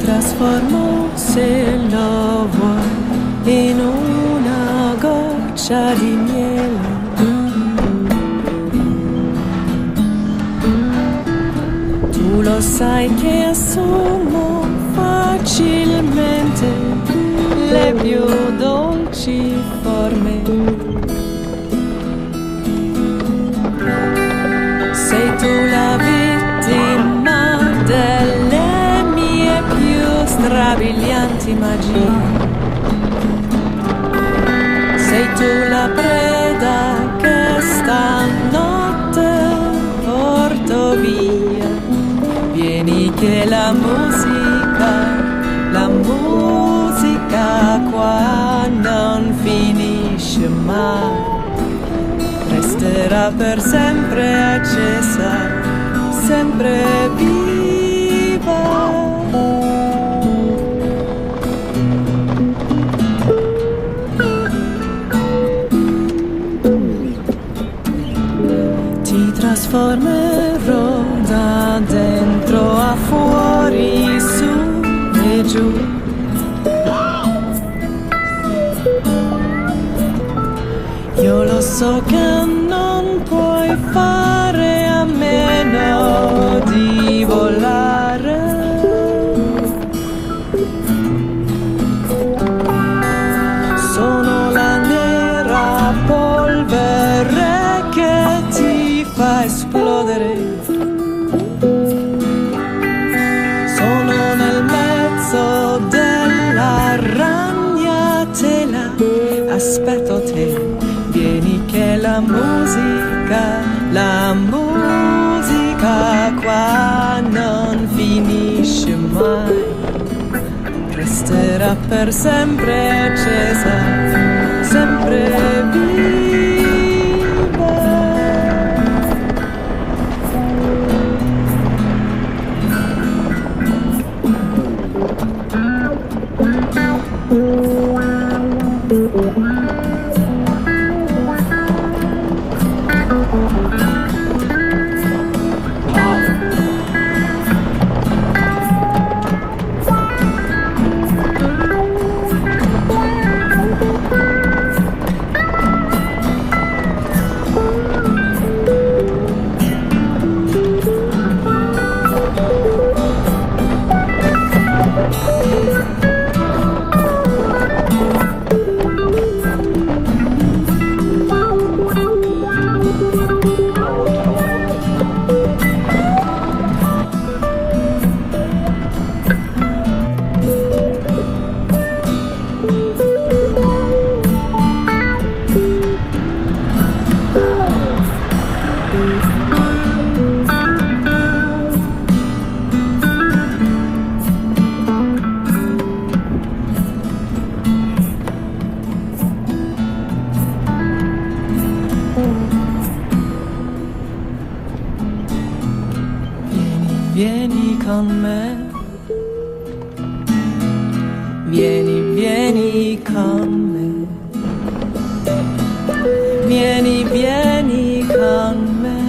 trasformo se lo vuoi in una goccia di miele. Tu lo sai che assumo facilmente le più dolci forme. Sei tu la vittima delle mie più strabilianti magie. Sei tu la preda che stanotte porto via. Vieni che la musica qua non finisce mai. Resterà per sempre accesa, sempre viva. Ti trasformerò da dentro a fuori, su e giù. Io lo so che non puoi fare a meno di volare. Sono la nera polvere che ti fa esplodere. Sono nel mezzo della ragnatela. Aspetto te. Vieni che la musica qua non finisce mai. Resterà per sempre accesa, sempre viva. Vieni con me, vieni con me, vieni con me.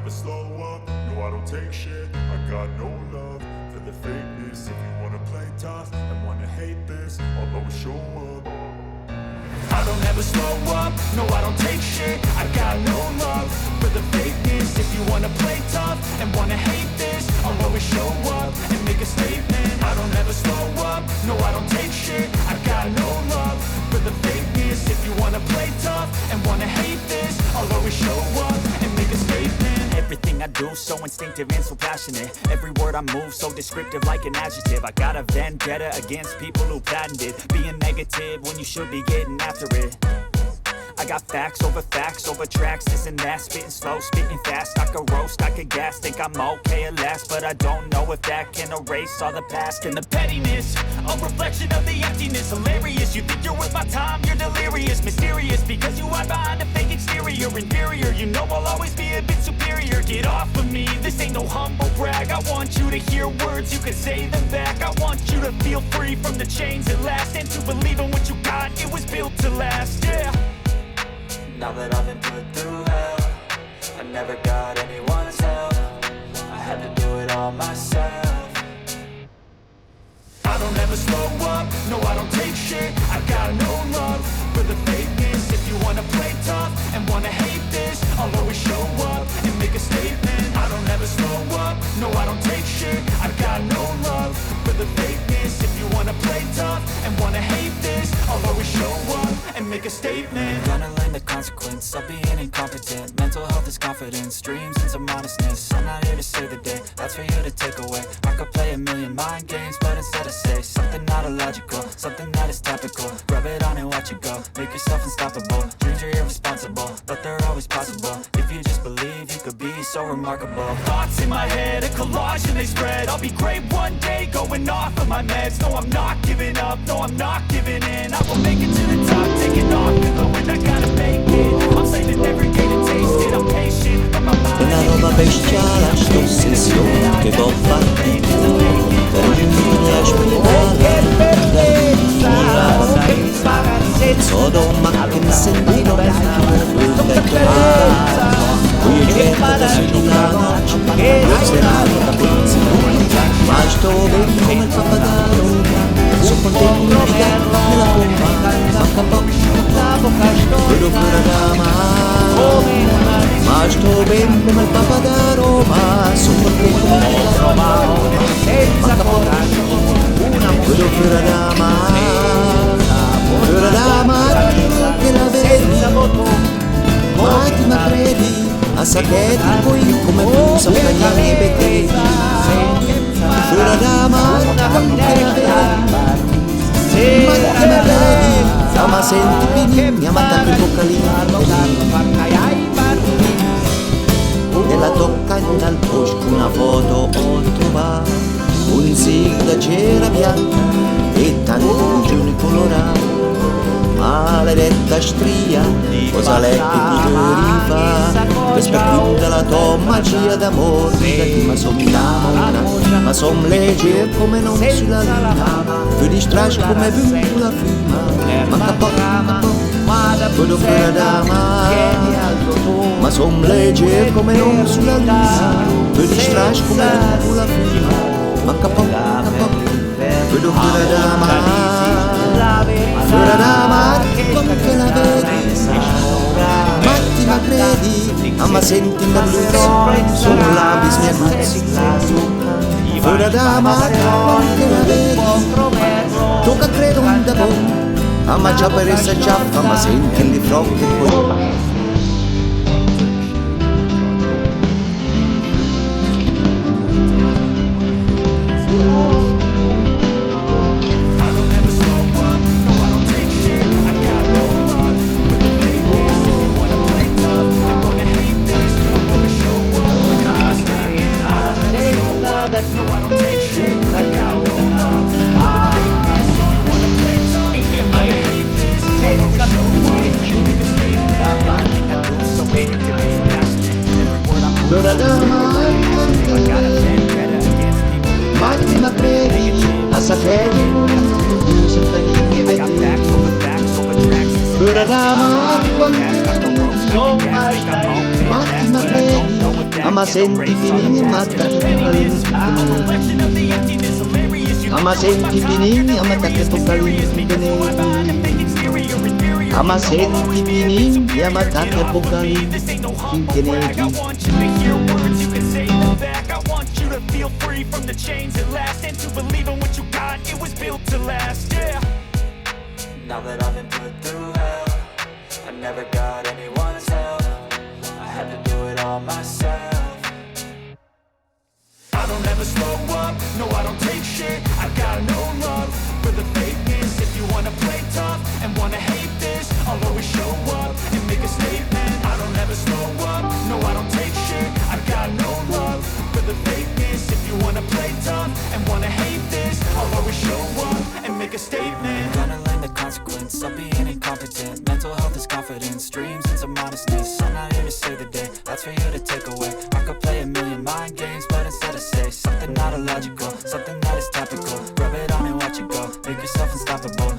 never slow up, no I don't take shit. I got no love for the fakeness. If you wanna play tough and wanna hate this, I'll always show up. I don't ever slow up, no I don't take shit. I got no love for the fakeness. If you wanna play tough and wanna hate this, I'll always show up and make a statement. I don't ever slow up, no I don't take shit. I got no love for the fakeness. If you wanna play tough and wanna hate this, I'll always show up and make a statement. Everything I do so instinctive and so passionate. Every word I move so descriptive like an adjective. I got a vendetta against people who patented being negative when you should be getting after it. I got facts over tracks, this and that. Spitting slow, spitting fast. I could roast, I could gas. Think I'm okay at last, but I don't know if that can erase all the past. And the pettiness, a reflection of the emptiness. Hilarious, you think you're worth my time, you're delirious. Mysterious, because you hide behind a fake exterior. Inferior, you know I'll always be a bit superior. Get off of me, this ain't no humble brag. I want you to hear words, you can say them back. I want you to feel free from the chains at last, and to believe in what you got, it was built to last, yeah. Now that I've been put through hell, I never got anyone's help. I had to do it all myself. I don't ever slow up, no I don't take shit. I got no love for the fakeness. If you wanna play tough and wanna hate this, I'll always show up and make a statement. I don't ever slow up, no I don't take shit. I got no love for the fakeness. If you wanna play tough and wanna hate this, I'll always show up and make a statement. Gonna learn the consequence of being incompetent. Mental health is confidence, dreams into modestness. I'm not here to save the day, that's for you to take away. I could play a million mind games, but instead I say something not illogical, something that is topical. Rub it on and watch it go, make yourself unstoppable. Dreams are irresponsible, but they're always possible. If you just believe, you could be so remarkable. Thoughts in my head, a collage and they spread. I'll be great one day, going off of my meds. No, I'm not giving up, no, I'm not giving in. I will make it to the top, taking off and going, I gotta make it. I'm saving every day to taste it, I'm patient, but my mind Una roba bestiale, sta ossessione che può farti per riuscire a spiegare Sodoma che mi senti non io cerco da sognare io serano da pensione ma sto bene come il pappagallo sono contento di nella pompa manca poco quello pure da ma sto bene come il pappagallo ma sono contento nella pompa manca poco quello pure da che la vedi ma ti ma credi a sapere poi come pensa per gli anni perché fuori da mare che la vedi ma ti ma vedi ma senti bene mi ha mandato il boccalino nella tocca dal bosco una foto ho trovato un zig da cera bianca e tanti giorni colorati maledetta stria, cosa letti tu rifà, per specchiare la tua magia d'amore, che ma som d'amore, ma som leggero come non sulla luna, più distratto come la fuma, manca poco, quello fuori da mare, ma som leggero come non sulla luna, più distratto come la fuma, manca poco, quello fuori da mare. Fuori da mare come che la vedi Matti ma credi ma senti la luce Sono labis mia guzzi Fuori da mare come che la vedi Tocca credo un da buon ma già per essa ciaffa ma senti di fronte poi ma ma senti finì, ma ma senti finì, ma che apocalipsi ma senti finì, ma che apocalipsi Feel free from the chains at last, and to believe in what you got, it was built to last, yeah. Now that I've been put through hell, I never got anyone's help, I had to do it all myself. I don't ever slow up, no I don't take shit, I got no love for the fakeness. If you wanna play tough and wanna hate this, I'll always show up and make a statement. I don't ever slow up, no I don't take shit, I got no love for the fakeness. If you wanna play tough and wanna hate this, I'll always show up and make a statement. I'm gonna learn the consequence of being incompetent. Mental health is confidence, dreams and some modestness. I'm not here to save the day, that's for you to take away. I could play a million mind games, but instead I say something not illogical, something that is topical. Rub it on and watch it go, make yourself unstoppable.